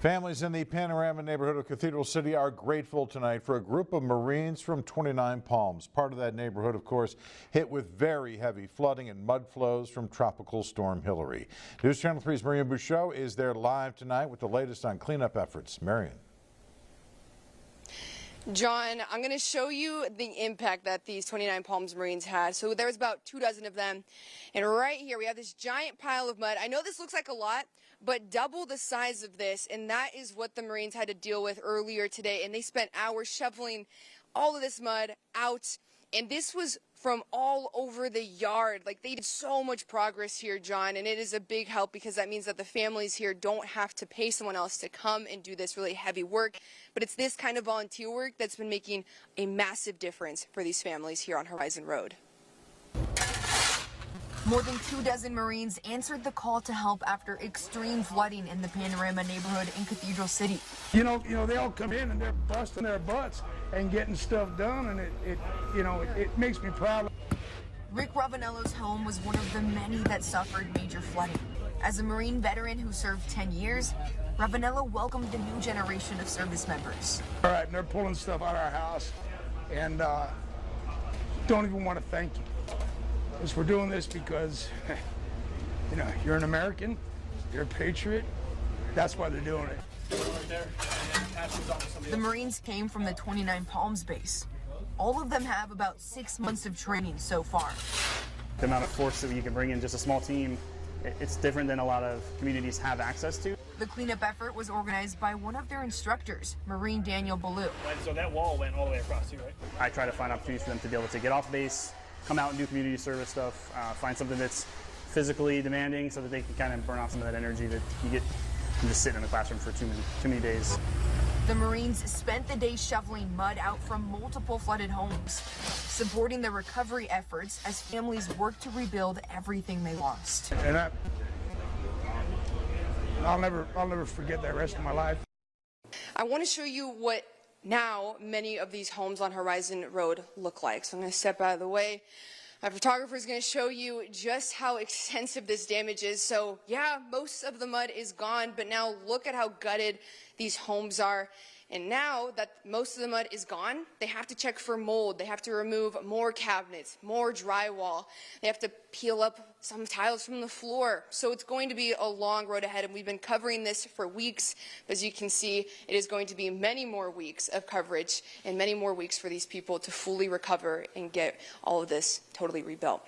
Families in the Panorama neighborhood of Cathedral City are grateful tonight for a group of Marines from Twentynine Palms. Part of that neighborhood, of course, hit with very heavy flooding and mud flows from Tropical Storm Hillary. News Channel 3's Marian Bouchot is there live tonight with the latest on cleanup efforts. Marian. John, I'm going to show you the impact that these Twentynine Palms Marines had. So there was about 24 of them. And right here we have this giant pile of mud. I know this looks like a lot, but double the size of this. And that is what the Marines had to deal with earlier today. And they spent hours shoveling all of this mud out. And this was from all over the yard. Like, they did so much progress here, John, and it is a big help because that means that the families here don't have to pay someone else to come and do this really heavy work. But it's this kind of volunteer work that's been making a massive difference for these families here on Horizon Road. More than 24 Marines answered the call to help after extreme flooding in the Panorama neighborhood in Cathedral City. You know, they all come in and they're busting their butts and getting stuff done, and it makes me proud. Rick Ravanello's home was one of the many that suffered major flooding. As a Marine veteran who served 10 years, Ravanello welcomed the new generation of service members. All right, and they're pulling stuff out of our house, and don't even want to thank you. We're doing this because, you know, you're an American, you're a patriot. That's why they're doing it. The Marines came from the Twentynine Palms base. All of them have about 6 months of training so far. The amount of force that you can bring in just a small team, it's different than a lot of communities have access to. The cleanup effort was organized by one of their instructors, Marine Daniel Ballou. So that wall went all the way across too, right? I try to find opportunities for them to be able to get off base, come out and do community service stuff, find something that's physically demanding so that they can kind of burn off some of that energy that you get from just sitting in the classroom for too many days. The Marines spent the day shoveling mud out from multiple flooded homes, supporting the recovery efforts as families work to rebuild everything they lost. And I'll never forget that rest of my life. I want to show you what now many of these homes on Horizon Road look like. So I'm going to step out of the way. My photographer is going to show you just how extensive this damage is. So yeah, most of the mud is gone, but now look at how gutted these homes are. And now that most of the mud is gone, they have to check for mold. They have to remove more cabinets, more drywall. They have to peel up some tiles from the floor. So it's going to be a long road ahead, and we've been covering this for weeks. As you can see, it is going to be many more weeks of coverage and many more weeks for these people to fully recover and get all of this totally rebuilt.